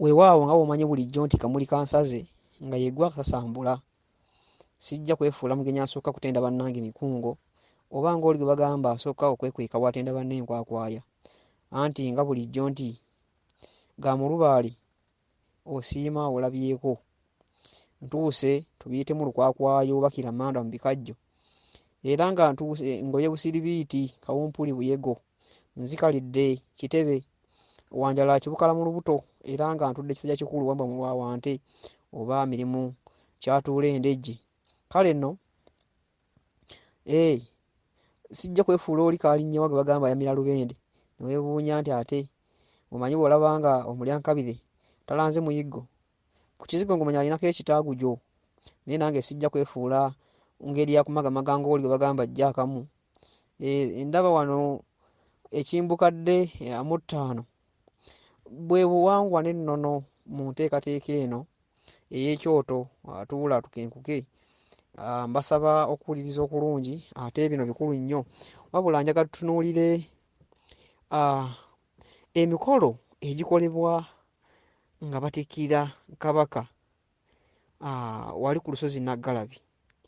Weewaawo nga bw'omanyi bulijjo nti kamuli kansaze nga yeggwa kasambula. Sijja kwefuula mugenyi asooka kutenda bannange mikungo oba ng'oli gwe bagamba asooka okwekweka bw'atenda banne enkwakwaya, anti nga bulijjo nti ga mulubaale osiima olabyeko. Ntuuse tubiyitemu lukwakwayo oba kiramanda mu bikajjo, era nga ntuuse ngoye busiribiiti kawumpuli buyego, nzikalidde kitebe wanjala kibukala mu lubuto era nga ntudde kisajja kikulu wamba mu lwawante oba mirimu kyatuula endejje. Kale nno sijja kwefuula oli kaalinnyawa gwe bagamba ayamira lubende ne weebuunya nti ate omanyi bw'olaba nga omulyankabire talanze muyiggo ku kizigo ng'omanya alinako ekitaagu gyo, naye nange sijja kwefuula ngeri ya kumagamaga ng'oli gwe bagamba ajja akamu. Ndaba wano ekimbukadde 5 bwe buwangwa n'ennono mu nteekateeka eno ey'ekyoto atuula tukenkuke. Mbasaba okuwuliriza okulungi ate bino bikulu nnyo, wabula njagala tutunuulire emikolo egikolebwa nga batikkira Kabaka wali ku lusozi Nnaggalabi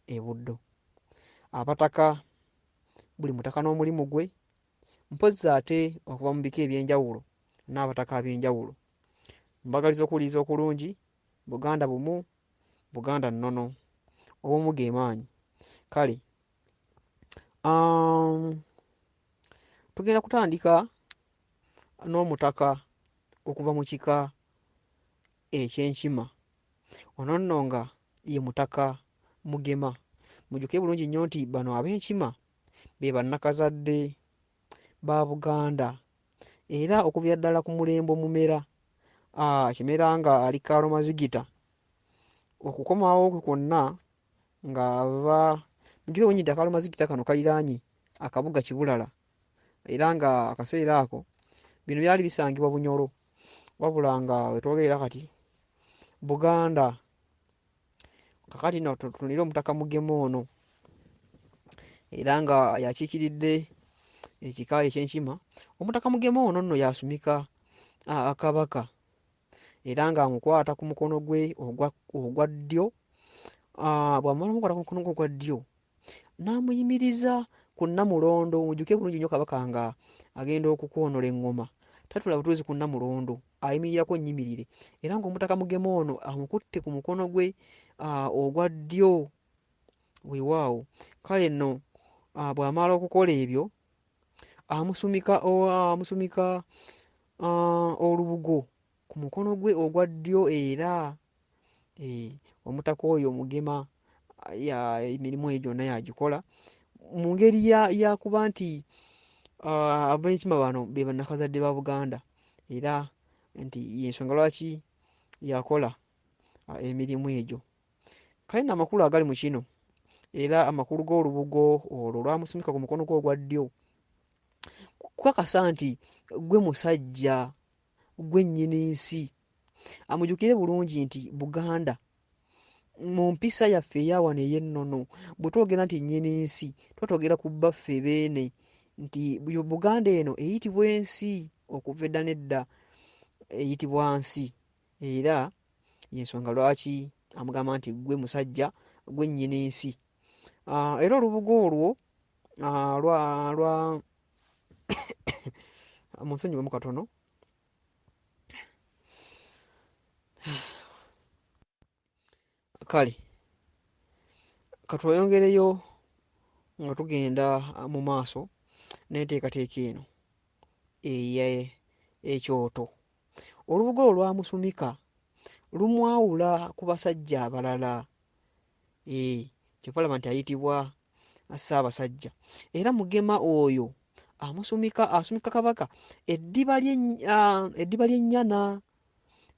e Buddo. Abataka buli mutaka n'omulimu gwe, mpozzi ate okuva mu bika eby'enjawulo n'abataka ab'enjawulo. Mbagaliza okuwuliriza okulungi. Buganda bumu, Buganda nnono, obumu ge maanyi. Kale tugenda kutandika n'omutaka okuva mu kika eky'Enkima. Ono nno nga ye Mutaka Mugema. Mujjukire bulungi nnyo nti bano ab'Enkima be bannakazadde ba Buganda era okuviira ddala ku mulembe Omumera, Kimera nga ali Kaalumazigita okukomawo kwonna ng'ava mujjukire bulungi nti Akaalumazigita kano kaliraanye akabuga Kibulala era nga akaseera ako bino byali bisangibwa Bunyoro, wabula nga we twogerera kati Buganda. Kaakati nno tutunuulire Omutaka Mugema ono era nga y'akiikiridde ekika eky'Enkima. Omutaka Mugema ono nno y'asumika Kabaka era ng'amukwata ku mukono gwe ogwa ddyo. Bw'amala omukwata ku mukono gwe ogwa ddyo n'amuyimiriza ku Nnamulondo. Mujjukire bulungi nnyo Kabaka nga agenda okukwonola eŋŋoma tatula butuuzi ku Nnamulondo, ayimirirako nnyimirire era ng'Omutaka Mugema ono amukutte ku mukono gwe ogwa ddyo. Weewaawo, kale nno bw'amala okukola ebyo amusumika olubugo ku mukono gwe ogwa ddyo era Omutaka oyo Mugema emirimu eyo gyonna yagikola mu ngeri yakuba nti ab'Enkima bano be bannakazadde ba Buganda era nti y'ensonga lwaki yakola emirimu egyo. Kale nno amakulu agali mu kino era amakulu g'olubugo olwo lwamusumika ku mukono gwe ogwa ddyo kukakasa nti gwe musajja, gwe nnyini nsi. Amujjukire bulungi nti Buganda mu mpisa yaffe eya wano ey'ennono bwe twogera nti nnyini nsi tuba twogera ku baffe beene nti Buganda eno eyitibwa ensi okuva edda n'edda, eyitibwa nsi era y'ensonga lwaki amugamba nti gwe musajja, gwe nnyini nsi. Era olubugo olwo lwa munsonyiwemu katono. Kale katweyongereyo nga tugenda mu maaso n'enteekateeka eno ey'ekyoto. Olubugo olwo lwamusumika lumwawula ku basajja abalala, kyova olaba nti ayitibwa Ssaabasajja. Era Mugema oyo asumika Kabaka eddiba ly'ennyana.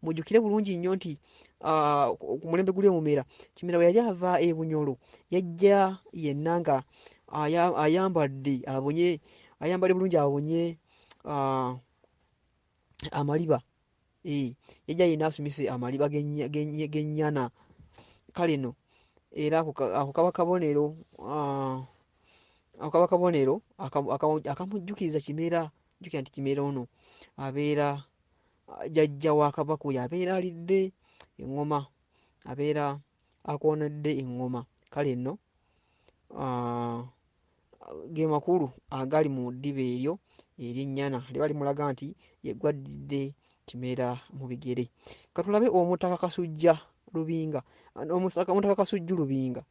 Mujjukire bulungi nnyo nti ku mulembe guli Omumera, Kimera bwe yali ava e Bunyoro yajja yenna nga ayambadde bulungi abonye amaliba. Yajja yenna asumise amaliba g'ennyana. Kale nno era ako kaba kabonero akamujjukiriza Kimera. Jjukira nti Kimera ono abeera jjajja wa Kabaka oyo abeera alidde eŋŋoma, abeera akoonedde eŋŋoma. Kale nno ge makulu agali mu ddiba eryo ery'ennyana liba limulaga nti ye gwaddidde Kimera mu bigere. Ka tulabe Omutaka Kasujja Lubinga, Omutaka Kasujju Lubinga.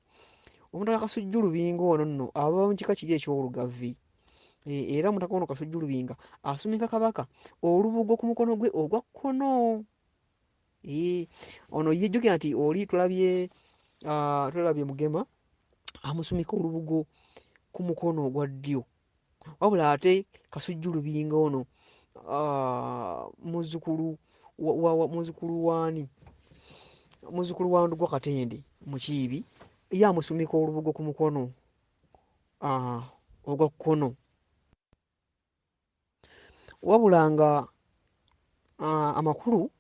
Omutaka Kasujju Lubinga ono nno aba mu kika kiri eky'Olugave. Era Omutaka ono Kasujju Lubinga asumika Kabaka olubugo ku mukono gwe ogwa kkono. Ono yejjukira nti oli tulabye Mugema amusumika olubugo ku mukono ogwa ddyo, wabula ate Kasujju Lubinga ono muzzukulu wa Ndugwa Katende Mukiibi, ye amusumika olubugo ku mukono ogwa kkono. Wabula nga amakulu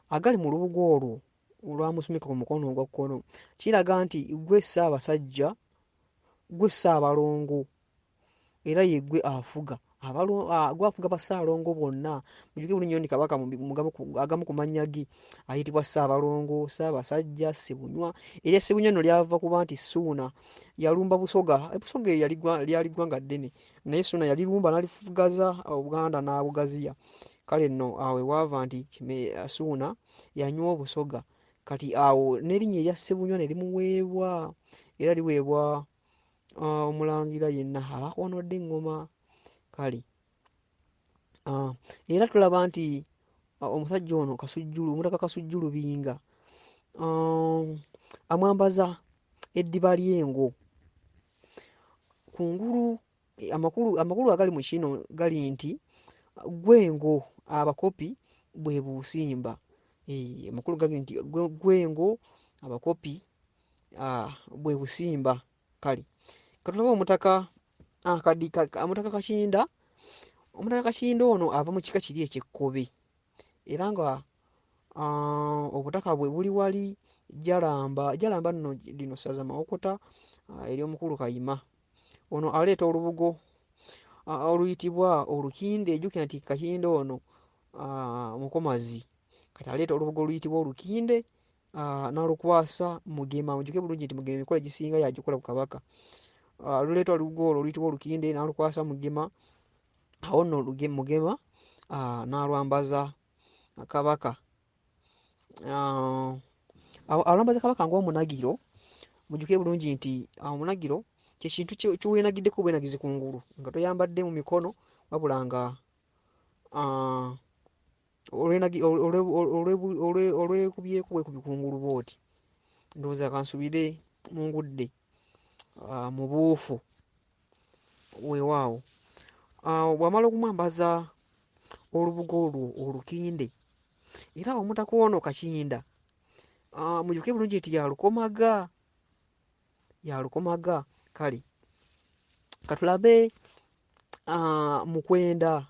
agali mu lubugo olwo olwamusumika ku mukono ogwa kkono kiraga nti gwe Ssaabasajja, gwe Ssaabalongo, era ye gwe afuga gwafuga Bassaalongo bonna. Mujjuke bulungi nti Kabaka agamu ku mannya ge ayitibwa Ssaabalongo, Ssaabasajja, Ssebunywa. Erya Ssebunywa nno lyava kuba nti Ssuuna yalumba Busoga. Busoga lyali ggwanga ddene, naye Ssuuna yalirumba n'alifugaza Obuganda n'abugaziya. Kale nno awo ewaava nti Ssuuna yanywa Obusoga, kati awo n'erinnya erya Ssebunywa ne limuweebwa, era liweebwa Omulangira yenna aba akoonodde eŋŋoma. Kale era tulaba nti omusajja ono Omutaka Kasujju Lubinga amwambaza eddiba ly'engo kungulu. Amakulu agali mu kino gali nti Gwengo Abakopi bwe Buusimba. Amakulu gali nti Gwengo Abakopi bwe Busimba. Kale katulabe Omutaka Kakinda. Omutaka Kakinda ono ava mu kika kiri eky'Ekkobe, era nga obutaka bwe buli wali Jalamba nno lino ssaza Mawokota ery'omukulu Kayima. Ono aleeta olubugo oluyitibwa Olukinde. Ejjukira nti Kakinda ono Mukomazi, kati aleeta olubugo oluyitibwa Olukinde n'alukwasa Mugema. Mujjuke bulungi nti Mugema emikolo egisinga yagikola ku Kabaka. Luleeta olubugo olwo oluyitibwa Olukinde n'alukwasa Mugema. Awo nno Mugema n'alwambaza Kabaka. Alwambaza Kabaka ng'omunagiro. Mujjuke bulungi nti omunagiro kye kintu ky'oweenagiddeko obwenagizi kungulu nga toyambadde mu mikono, wabula nga olwekubyeko bwekubi kungulu bw'oti. Ndowooza kansubire mu ngudde mu buufu weewaawo. Bw'amala okumwambaza olubugo olwo Olukinde, era Omutaka ono Kakinda mujjuke bulungi nti yalukomaga. Kale katulabe Mukwenda.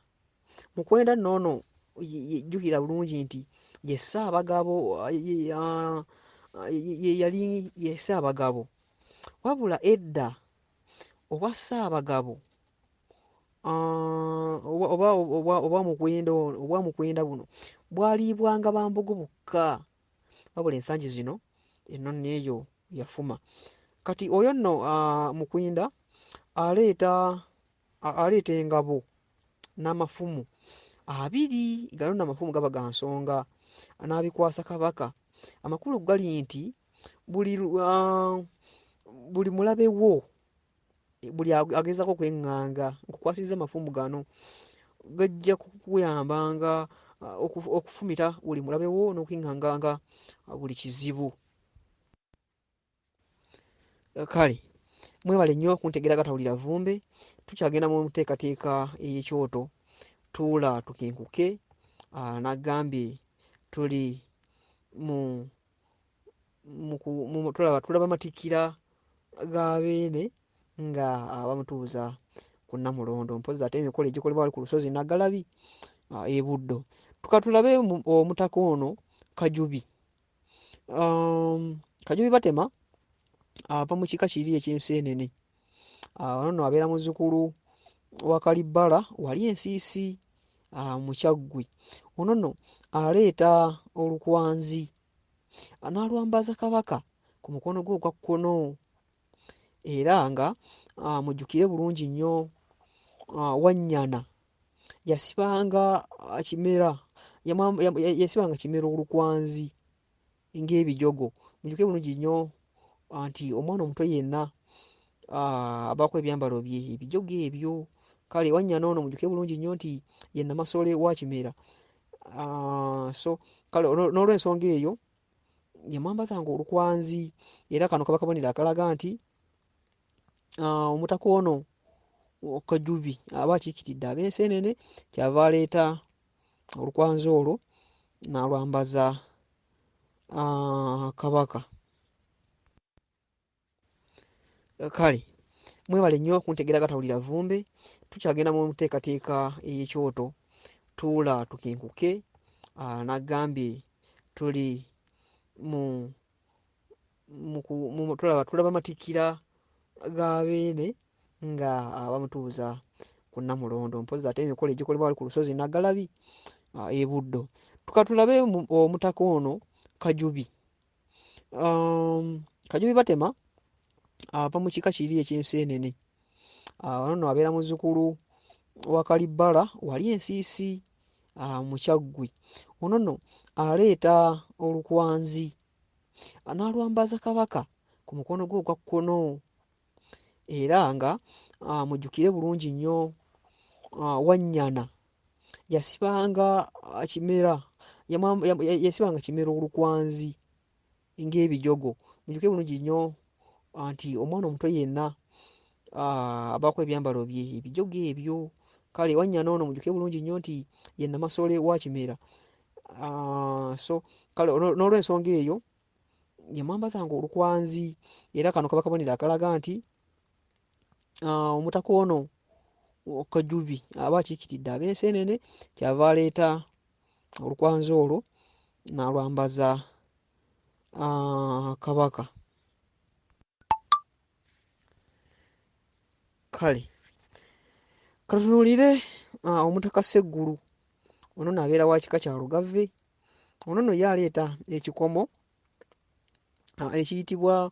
Mukwenda nno jjukira bulungi nti ye Ssaabagabo, yali ye Ssaabagabo, wabula edda oba Ssaabagabo oba Mukwenda buno bwaliibwanga Bambogo bokka, wabula ensangi zino ennono eyo yafuma. Kati oyo nno Mukwenda aleeta engabo n'amafumu 2. Gano nno amafumu gaba ga nsonga, n'abikwasa Kabaka. Amakulu gali nti buli mulabe wo, buli agezaako okweŋŋanga nkukwasizza amafumu gano, gajja kukuyambanga okufumita buli mulabe wo n'okweŋŋanganga buli kizibu. Kale mwebale nnyo okuntegeera Gatawulira Vumbe. Tukyagenda mu nteekateeka ey'ekyoto tuula tukenkuke. Nagambye tuli tulaba amatikkira ga Beene nga bamutuuza ku Namulondo, mpozzi ate emikolo egikolebwa wali ku lusozi Nnaggalabi e Buddo. Tukatulabe omutaka ono Kajubi. Kajubi Batema ava mu kika kiri eky'Enseenene. Ono nno abeera muzzukulu wa Kalibbala wali Ensiisi. mu Kyaggwe. Ono nno aleeta olukwanzi n'alwambaza Kabaka ku mukono gwe ogwa kkono, era nga mujjukire bulungi nnyo Wannyana yasibanga kimera yasibanga kimera olukwanzi ng'ebijogo. Mujjukire bulungi nnyo nti omwana omuto yenna abaako ebyambalo bye ebijogo ebyo. Kale Wannyana ono mujjukire bulungi nnyo nti ye Namasole wa Kimera. So kale n'olw'ensonga eyo yamwambazanga olukwanzi, era kano kaba kabonero akalaga nti omutaka ono Kajubi aba akiikiridde ab'enseenene, kyava aleeta olukwanzi olwo n'alwambaza Kabaka. Kale mwebale nnyo okuntegeera Gatawulira Vumbe. Tukyagenda mu nteekateeka ey'ekyoto tuula tukenkuke. Naggambye tuli tulaba Matikkira ga Beene nga abamutuuza ku Namulondo, mpozzi ate emikolo egikolebwa wali ku lusozi Nnaggalabi e Buddo. Tukatulabe omutaka ono Kajubi. Kajubi Batema ava mu kika kiri eky'enseenene. Ono nno abeera muzzukulu wa Kalibbala wali Ensiisi mu Kyaggwe. Ono nno aleeta olukwanzi n'alwambaza Kabaka ku mukono gwe ogwa kkono, era nga mujjukire bulungi nnyo Wannyana yasibanga kimera yasibanga kimera olukwanzi ng'ebijogo. Mujjukire bulungi nnyo nti omwana omuto yenna abaako ebyambalo bye ebijogo ebyo. Kale Wannyana ono mujjukire bulungi nnyo nti ye Namasole wa Kimera. So kale n'olw'ensonga eyo yamwambazanga olukwanzi, era kano kaba kabonero akalaga nti omutaka ono Kajubi aba akiikiridde ab'enseenene, kyava aleeta olukwanzi olwo n'alwambaza Kabaka. Kale katunuulire omutaka Sseggulu. Ono nno abeera wa kika kya Lugave. Ono nno ye aleeta ekikomo ekiyitibwa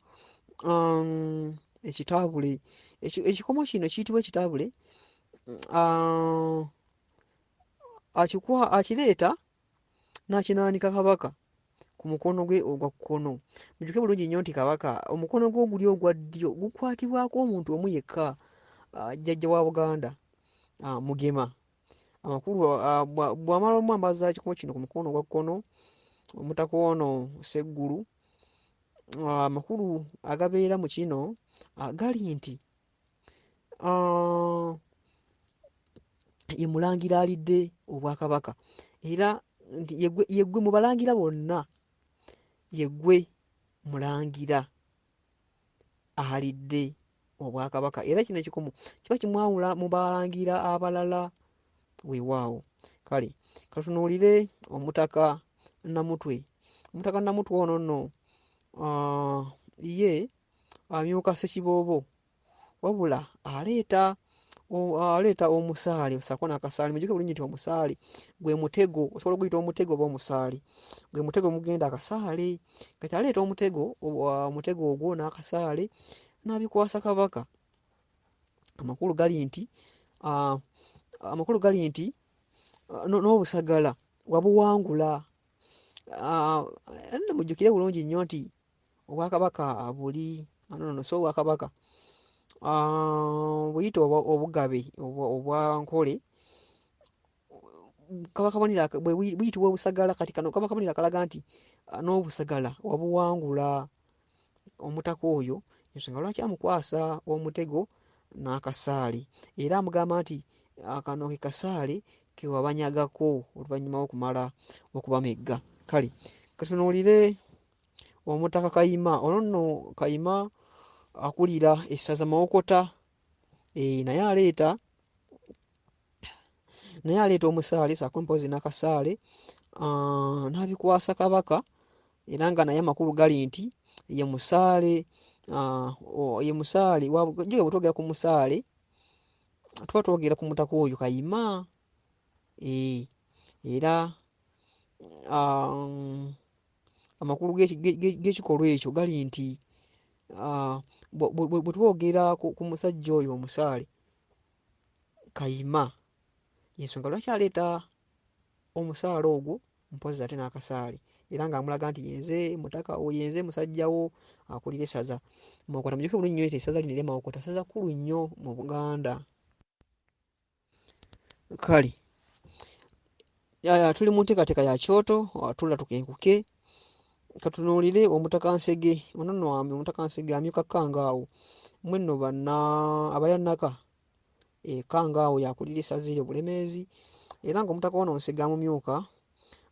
ekitaabule. Ekikomo kino kiyitibwa ekitaabule. Akireeta n'akinaanika Kabaka ku mukono gwe ogwa kkono. Mujjuke bulungi nnyo nti Kabaka omukono gwe oguli ogwa ddyo gukwatibwako omuntu omu yekka, jjajja wa Buganda, Mugema. Amakulu bw'amala omwambaza ekikomo kino ku mukono ogwa kkono omutaka ono Sseggulu, amakulu agabeera mu kino gali nti ye mulangira alidde Obwakabaka, era nti yeggwe mu balangira bonna, yeggwe mulangira alidde Obwakabaka, era kino ekikomo kiba kimwawula mu balangira abalala weewaawo. Kale katunuulire omutaka Namutwe. Omutaka Namutwe ono nno ye amyuka Ssekiboobo, wabula aleeta omusaale ssaako n'akasaale. Mujjuke bulungi nti omusaale gwe mutego, osobola okuguyita omutego oba omusaale. Gwe mutego omugenda akasaale, kati aleeta omutego ogwo n'akasaale n'abikwasa Kabaka. Amakulu gali nti n'obusagala wabuwangula. Mujjukire bulungi nnyo nti Obwakabaka buli so Obwakabaka buyite obugabe obwa Nkole kaba kabonero buyitibwa obusagala. Kati kano kaba kabonero akalaga nti n'obusagala wabuwangula omutaka oyo, ensonga lwaki amukwasa omutego n'akasaale, era amugamba nti kano ke kasaale ke wabanyagako oluvannyuma lw'okumala okubamegga. Kale katunuulire omutaka Kayima. Ono nno Kayima akulira essaza Mawokota, naye aleeta omusaale ssaako mpozzi n'akasaale n'abikwasa Kabaka, era nga naye amakulu gali nti ye musaale bwe twogera ku musaale tuba twogera ku mutaka oyo Kayima. era amakulu g'ekikolwa ekyo gali nti bwe twogera ku musajja oyo omusaale Kayima, y'ensonga lwaki aleeta omusaala ogwo mpozzi ate n'akasaale, era ng'amulaga nti yenze musajja wo akulira essaza Mawokota. Mujjuke bulungi nnyo nti essaza lino ery'e Mawokota ssaza kkulu nnyo mu Buganda. Kale tuli mu nteekateeka ya kyoto, tulla tukenkuke katunuulire Omutaka Nsege. Ono nno Omutaka Nsege amyuka Kangaawo, mmwe nno abayannaka Kangaawo yakulira essaza eryo Bulemeezi, era ng'Omutaka ono Nsege amumyuka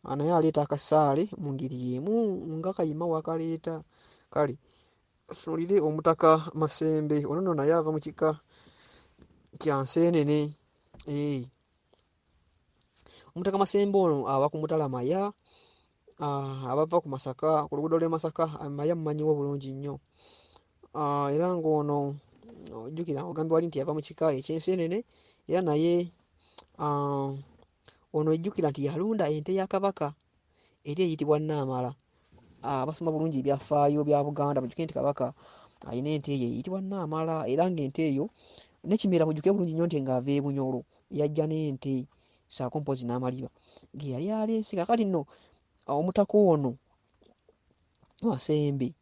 naye aleeta akasaale mu ngeri y'emu nga Kayima bw'akaleeta. Kale tunuulire Omutaka Masembe, ono nno naye ava mu kika kya Nseenene. Omutaka Masembe ono aba ku Mutala Maya, abava ku Masaka, ku luguudo lw'e Masaka. Maya mumanyiwo bulungi nnyo, era ng'ono ojjukira ogambe wali nti yava mu kika eky'Enseenene, era naye ono ejjukira nti yalunda ente ya Kabaka eri eyitibwa Naamala. Abasoma bulungi ebyafaayo bya Buganda mujjuke nti Kabaka alina ente eyo eyitibwa Naamala, era ng'ente eyo ne Kimera mujjuke bulungi nnyo nti ng'ava e Bunyoro yajja n'ente ssaako mpozzi n'amaliba ge yali aleese. Kaakati nno Omutaka ono Masembe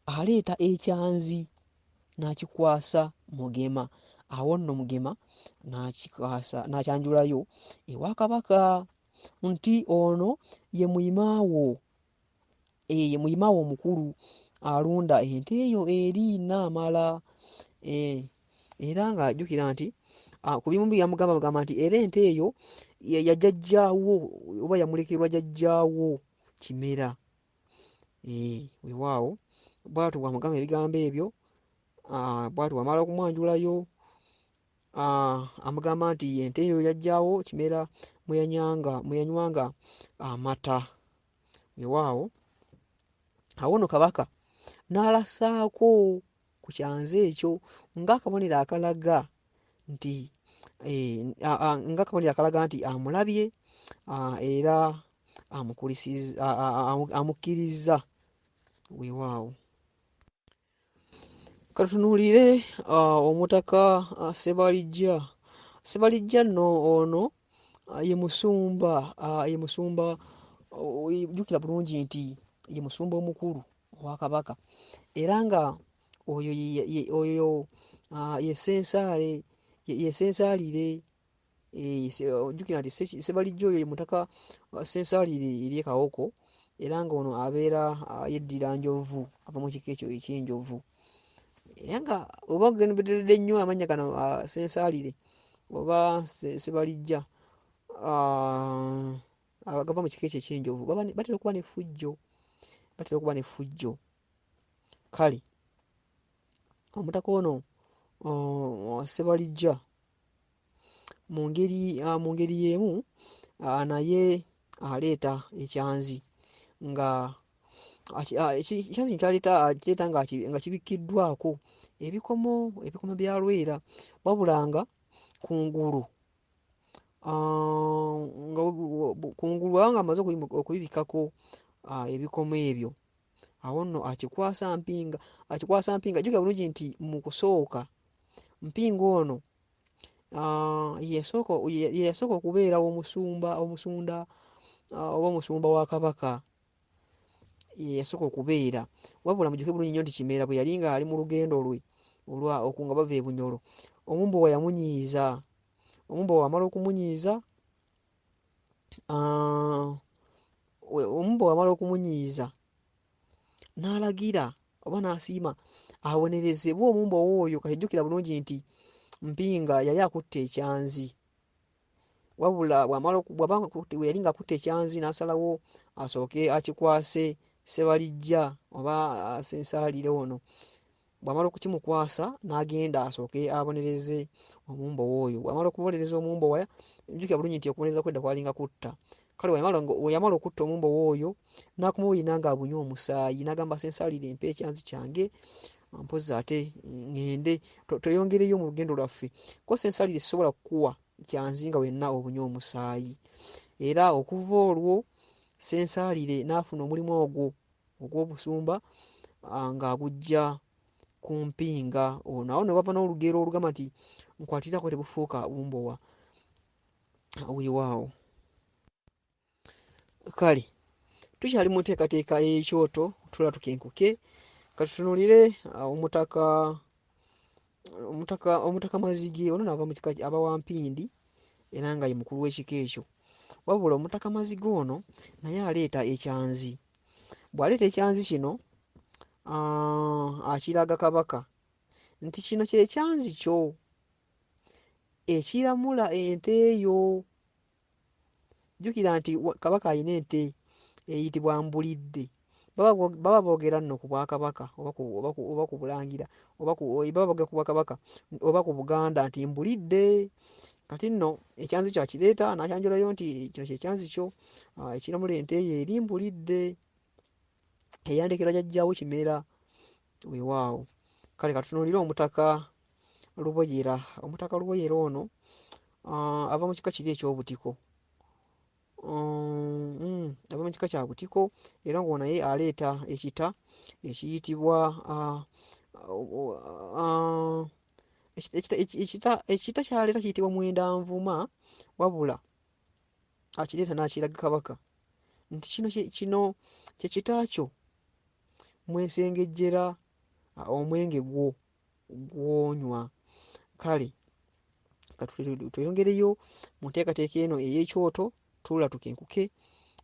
aleeta ekyanzi n'akikwasa Mugema. Awo nno Mugema n'akyanjulayo ewa Kabaka nti ono ye muyimaawo, ye muyimaawo omukulu alunda ente eyo eri Naamala. Era ng'ajjukira nti ku bimu byamugamba bagamba nti era ente eyo ya jjajjaawo oba yamulekerwa jjajjaawo Kimera. Weewaawo bw'atyo bw'amugamba ebigambo ebyo, bw'atyo bw'amala okumwanjulayo amugamba nti ente eyo yajjaawo Kimera mwe yanywanga amata. Weewaawo awo nno Kabaka n'alasaako ku kyanzi ekyo ng'akabonero akalaga nti amulabye era amukkiriza. Weewaawo katunuulire Omutaka Ssebalijja. Ssebalijja nno ono ye musumba ojjukira bulungi nti ye musumba omukulu owa Kabaka, era nga oyo ye Ssensaalire. Ojjukira nti Ssebalijja oyo ye mutaka Ssensaalire ery'e Kawoko, era ng'ono abeera yeddira Njovu, ava mu kika ekyo eky'Enjovu. Era nga oba ogenderedde nnyo amannya gano Ssensaalire oba Ssebalijja agava mu kika ekyo eky'Enjovu batera okuba n'effujjo. Kale Omutaka ono Ssebalijja mu ngeri y'emu naye aleeta ekyanzi nga ekyanzi ky'aleeta nga kibikkiddwako ebikomo bya Lwera, wabula nga kungulu aba nga amaze okubibikkako ebikomo ebyo, awo nno akikwasa Mpinga. Jjukira bulungi nti mu kusooka Mpinga ono ye yasooka okubeera omusumba oba omusumba wa Kabaka, ye yasooka okubeera. Wabula mujjuke bulungi nnyo nti Kimera bwe yali ng'ali mu lugendo lwe nga bava e Bunyoro, Omumbowa yamunyiiza. Omumbowa amala okumunyiiza n'alagira oba n'asiima abonerezebwe Omumbowa oyo. Kati jjukira bulungi nti Mpinga yali akutte ekyanzi, wabula bwe yali ng'akutte ekyanzi n'asalawo asooke akikwase Ssebalijja oba Ssensaalire ono. Bw'amala okukimukwasa n'agenda asooke abonereze Omumbowa oyo. Bw'amala okubonereza Omumbowa, jjukira bulungi nti okubonereza kw'edda kwalinga kutta. Kale bwe yamala okutta Omumbowa oyo n'akumubulina ng'abunye omusaayi, n'agamba Ssensaalire mpa ekyanzi kyange mpozzi ate ŋŋende, tweyongereyo mu lugendo lwaffe, ko Ssensaalire sisobola kukuwa kyanzi nga wenna obunya omusaayi. Era okuva olwo Ssensaalire n'afuna omulimu ogwo ogw'obusumba ng'aguggya ku mpinga. Ono awo ne wava n'olugero olugamba nti nkwatirirako tebufuuka bumbowa. Weewaawo. Kale tukyali mu nteekateeka y'ekyoto tuula tukenkuke katutunuulire omutaka Mazige. Ono n'ava mu kika aba wa Mpindi era nga ye mukulu w'ekika ekyo. Wabula omutaka Mazige ono naye aleeta ekyanzi. Bw'aleeta ekyanzi kino akiraga kabaka nti kino kye kyanzi kyo ekiramula ente eyo. Jjukira nti kabaka alina ente eyitibwa Mbulidde. Baba boogera nno ku Bwakabaka oba ku Bulangira baba boogera ku Bwakabaka oba ku Buganda nti Mbulidde. Kati nno ekyanzi kyakireeta n'akyanjulayo nti kino kye kyanzi kyo ekiramula ente eyo eri Mbulidde eyandekera jjajjaawo Kimera. Weewaawo. Kale katutunuulire Omutaka Luboyera. Omutaka Luboyera ono ava mu kika kiri eky'Obutiko. Ava mu kika kya Butiko era ng'ono naye aleeta ekita ekiyitibwa ekita ky'aleeta kiyitibwa Mwendanvuma, wabula akireeta n'akiraga kabaka nti kino kye kita kyo mwesengejjera omwenge gw'onywa. Kale tweyongereyo mu nteekateeka eno ey'ekyoto tuula tukenkuke.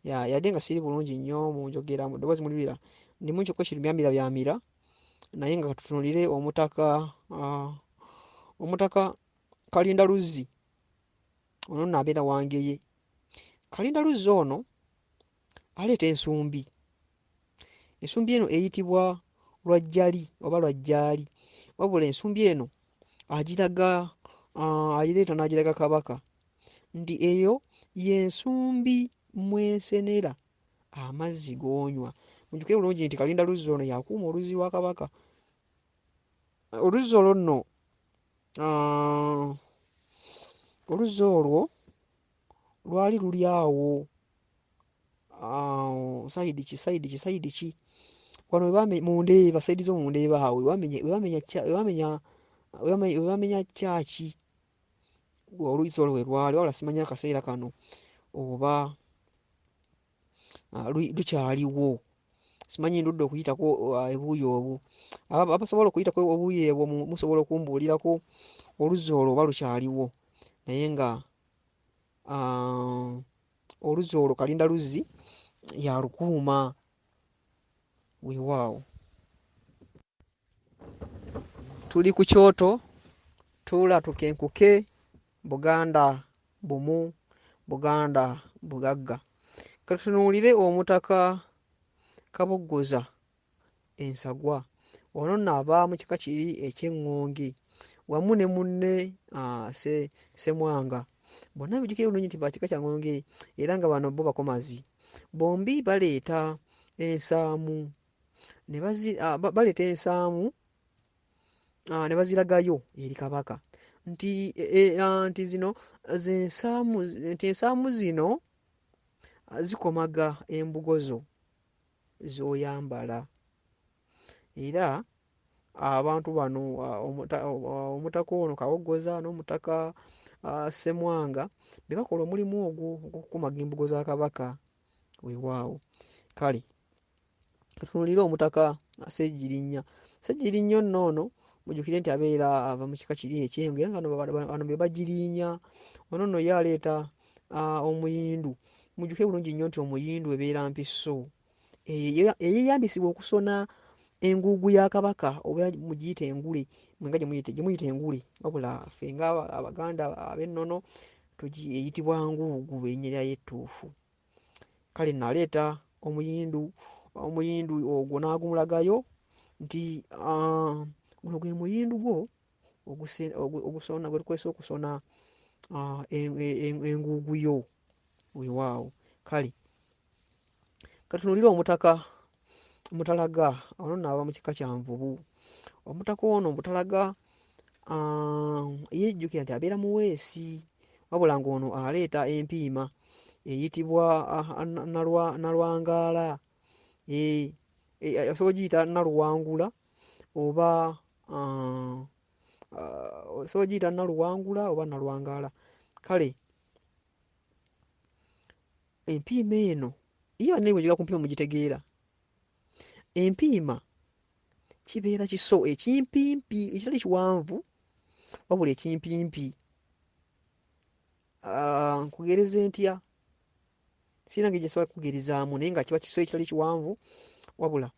Yadde nga siri bulungi nnyo mu njogera, mu ddoboozi mulibira ndimu kyokka ekirubyamira naye nga tutunuulire omutaka Kalindaluzzi. Ono nno abeera Wangeye. Kalindaluzzi ono aleeta ensumbi. Ensumbi eno eyitibwa Lwajjali oba Lwajjaali, wabula ensumbi eno agireeta n'agiraga kabaka nti eyo y'ensumbi mwesenera amazzi g'onywa. Mujjukire bulungi nti Kalindaluzzi ono y'akuuma oluzzi lwa kabaka. Oluzzi olwo nno oluzzi olwo lwali luli awo sayidi ki wano mu Ndeeba, sayidi zo mu Ndeeba awo we bamenya kyaki oluzzi olwo we lwali, wabula simanyi akaseera kano oba lukyaliwo. Simanyi ndudde okuyitako ebuuyi obwo. Abasobola okuyitako obuuyi ebwo musobola okumbuulirako oluzzi olwo oba lukyaliwo. Naye nga oluzzi olwo Kalindaluzzi yalukuuma. Weewaawo. Tuli ku kyoto tuula tukenkuke. Buganda bumu, Buganda bugagga. Katutunuulire Omutaka Kaboggoza Ensagwa. Ono nno ava mu kika kiri eky'Eŋŋonge wamu ne munne Ssemwanga. Bonna bijjukire bulungi nti ba kika kya Ŋŋonge era nga bano bo bakomazi. Bombi baleeta ensaamu ne baziragayo eri kabaka nti zino ensaamu zino zikomaga embugo zo z'oyambala. Era abantu bano omutaka ono Kaboggoza n'omutaka Ssemwanga be bakola omulimu ogwo ogw'okukumaga embugo za kabaka. Weewaawo. Kale tutunuulire Omutaka Ssejjirinnya. Ssejjirinnya nno ono mujjukire nti ava mu kika kiri eky'Engo era nga bano be Bagirinnya. Ono nno ye aleeta omuyindu. Mujjukire bulungi nnyo nti omuyindu ebeera mpiso eyeyambisibwa okusona enguugu ya kabaka oba mugiyite engule mwenga gye muyita engule, wabula ffe nga Abaganda ab'ennono eyitibwa nguugu erinnya lyayo ettuufu. Kale nno aleeta omuyindu ogwo n'agumulagayo nti guno gwe muyindu gwo ogusona gwe tukozesa okusona enguugu yo. Weewaawo. Kale katunuulire Omutaka Mutalaga. Ono nno ava mu kika kya Nvubu. Omutaka ono Mutalaga ye jjukira nti abeera Muweesi. wabula ng'ono aleeta empiima eyitibwa nalwangaala. Osobola ogiyita naluwangula oba osobola ogiyita naluwangula oba nalwangaala. Kale empiima eno ye banne bwe njogera ku mpiima mugitegeera. Empiima kibeera kiso ekimpimpi ekitali kiwanvu wabula ekimpimpi. Nkugereze ntya? Sirina ngeri gye nsobola kukugerizaamu naye nga kiba kiso ekitali kiwanvu wabula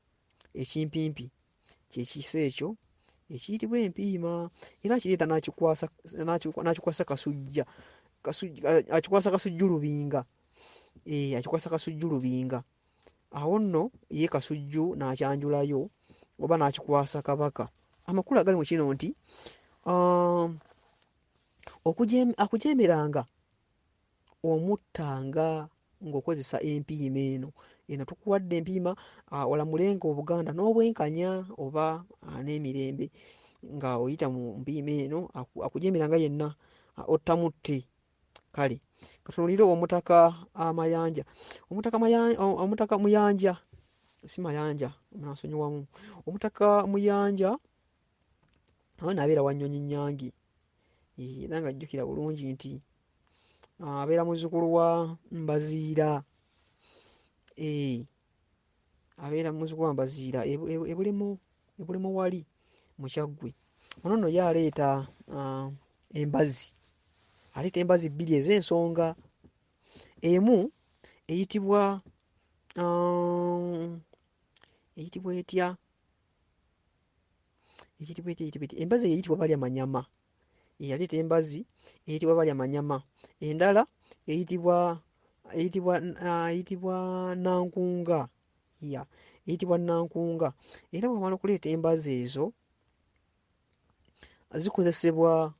ekimpimpi, kye kiso ekyo ekiyitibwa empiima. Era akireeta n'akikwasa kasujja, akikwasa kasujjulubinga. Akikwasa kasujjulubinga. Awo nno ye kasujju n'akyanjulayo oba n'akikwasa kabaka. Amakulu agali mu kino nti akujeemeranga omuttanga ng'okozesa empiima eno. Eno tukuwadde empiima olamulenga Obuganda n'obwenkanya oba n'emirembe nga oyita mu mpiima eno. Akujeemeranga yenna ottamutte. Kale katunuulire Omutaka Amayanja. Omutaka Muyanja, si Mayanja, nansonyiwamu. Omutaka Muyanja awe n'abeera wa Nnyonyi Nnyange, era nga ajjukira bulungi nti abeera muzzukulu wa Mbaziira. Abeera muzzukulu wa Mbaziira ebulemu wali mu Kyaggwe. Ono nno ye aleeta embazi. Aleeta embazi bbiri ez'ensonga. Emu eyitibwa etya? Embazi eyo eyitibwa Balyamanyama. Yaleeta embazi eyitibwa Balyamanyama. Endala eyitibwa Nankunga. Eyitibwa Nankunga. Era bw'amala okuleeta embazi ezo zikozesebwa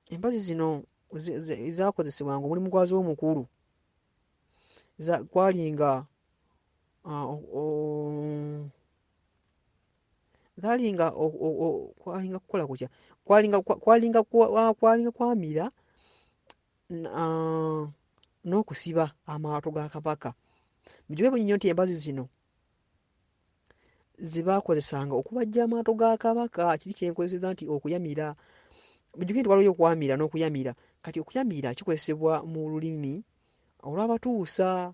embazi zino zaakozesebwanga omulimu gwazo omukulu kwalinga kukola kutya, kwalinga kwamira n'okusiba amaato ga Kabaka. Mujube bunyinyo nti embazi zino ze baakozesanga okubajja amaato ga Kabaka. Kiri kyenkozesa nti okuyamira. Mujjuke nti waliwo okwamira n'okuyamira. Kati okuyamira kikozesebwa mu lulimi olw'abatuusa.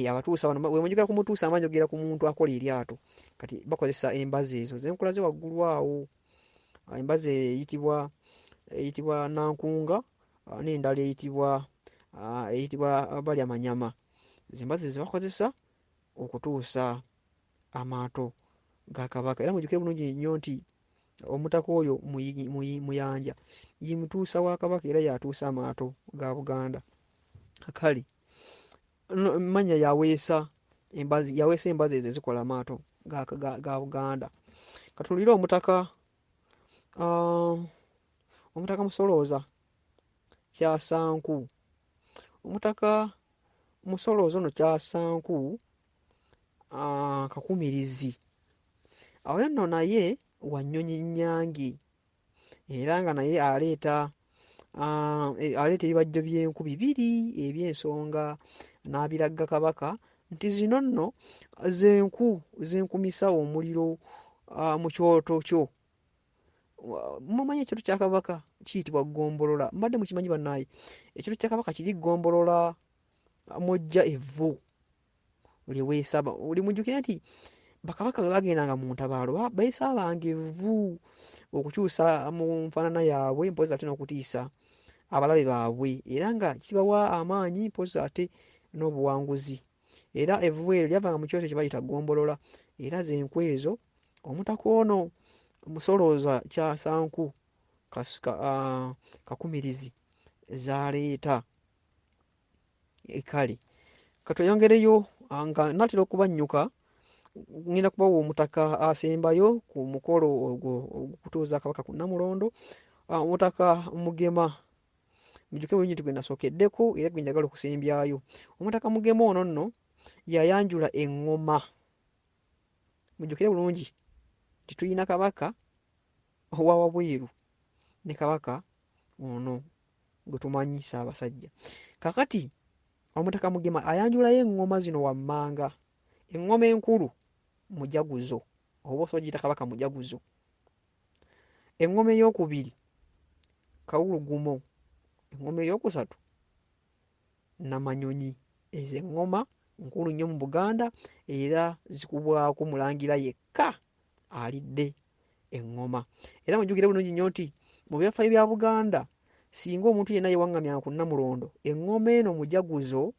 Abatuusa bano bwe njogera ku mutuusa mba njogera ku muntu akola eryato. Kati bakozesa embazi ezo ze nkulaze waggulu awo. Embazi eyitibwa Nankunga n'endala eyitibwa Balyamanyama. Embazi ze bakozesa okutuusa amaato ga Kabaka. Era mujjuke bulungi nnyo nti omutaka oyo Muyanja ye mutuusa wa Kabaka era y'atuusa amaato ga Buganda. Kale mannya yaweesa embazi ezo ezikola amaato ga Buganda. Katunuulire Omutaka Musolooza Kyasanku. Omutaka Musolooza ono Kyasanku Kakumirizi. Awo nno naye wa Nnyonyi Nnyange era nga naye aleeta ebibajjo by'enku bibiri eby'ensonga n'abiragga Kabaka nti zino nno z'enkumisa omuliro mu kyoto kyo. Mumanyi ekyoto kya Kabaka kiyitibwa ggombolola. Mbadde mukimanyi bannaaye? Ekyoto kya Kabaka kiri ggombolola mw'oggya evvu lye weesaba. Buli mujjukire nti bakabaka bwe bagendanga mu ntabaalo beesaabanga evvu okukyusa mu nfaanana yaabwe mpozzi ate n'okutiisa abalabe baabwe, era nga kibawa amaanyi mpozzi ate n'obuwanguzi. Era evvu eryo lyavanga mu kyoto kye bayita ggombolola. Era z'enku ezo omutaka ono Musolooza Kyasanku Kakumirizi z'aleeta. Kale katweyongereyo nga natera okubannyuka ngenda kubawa omutaka asembayo ku mukolo ogwo okutuuza Kabaka ku Nnamulondo. Omutaka Mugema mujjuke bulungi nti gwe nasookeddeko era gwe njagala okusembyayo. Omutaka Mugema ono nno yayanjula eŋŋoma. Mujjukire bulungi nti tulina Kabaka owa wabweru ne kabaka ono gwe tumanyi Ssaabasajja. Kaakati Omutaka Mugema ayanjulayo eŋŋoma zino wammanga. Eŋŋoma enkulu Mujaguzo oba osobola ogiyita Kabaka Mujaguzo. Eŋŋoma eyookubiri Kawulugumo. Eŋŋoma eyookusatu Namanyonyi. Ezo eŋŋoma nkulu nnyo mu Buganda era zikubwako mulangira yekka alidde eŋŋoma. Era mujjukire bulungi nnyo nti mu byafaayo bya Buganda singa omuntu yenna yeewaŋŋamyanga ku Nnamulondo, eŋŋoma eno Mujaguzo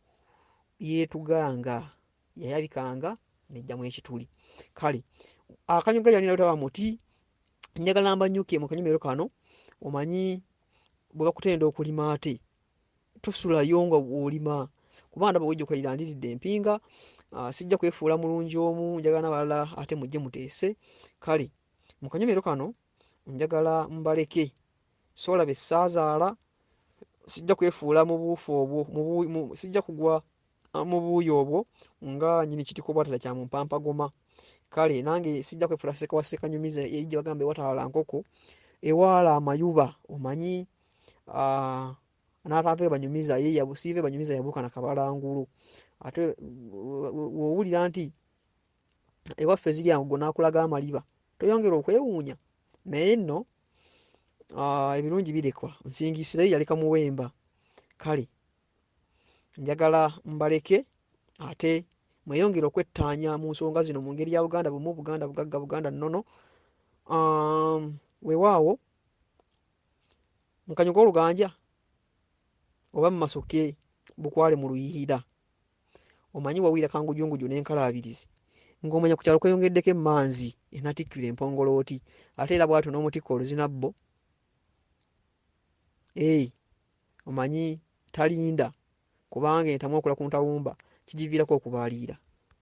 yeetuganga, yayabikanga n'ejjamu ekituli. Kale akanyuga yali nalutaba muti njagala mbanyuke mu kanyomero kano omanyi bwe bakutenda okulima ate tosulayo nga bw'olima kuba ndaba wejja okalirandiridde empinga. Sijja kwefuula mulungi omu, njagala n'abalala ate mujje muteese. Kale mu kanyomero kano njagala mbaleke so olabe essaazaala, sijja kwefuula mu buufu obwo, sijja kugwa mu buuyi obwo nga nnyini kitiko bw'atala kya mu mpampagoma. Kale nange sijja kwefuula Sseka wa Ssekanyumiza gye bagamba ewatawala nkoko ewaala amayuba. Omanyi n'atava Banyumiza ye siiva Banyumiza yabuuka na Kabalangulu. Ate w'owulira nti ewaffe zirya ngo n'akulaga amaliba toyongera okwewuunya. Naye nno ebirungi birekwa, nsingisirayo yaleka muwemba. Kale njagala mbaleke ate mweyongere okwettaanya mu nsonga zino mu ngeri ya Buganda bumu, Buganda bugagga, Buganda nnono. Weewaawo mu Kanyuga Oluganja oba mu Masoke, Bukwale mu Luyiira, omanyi wawulira Kangujunguju n'enkalaabirizi ng'omanya ku kyalo kweyongeddeko emmanzi enatikkirwa empongolooti, ate era bw'atyo n'omutikko Oluzinabbo. Omanyi talinda kubanga entamu okula ku ntawumba kigiviirako okubaaliira.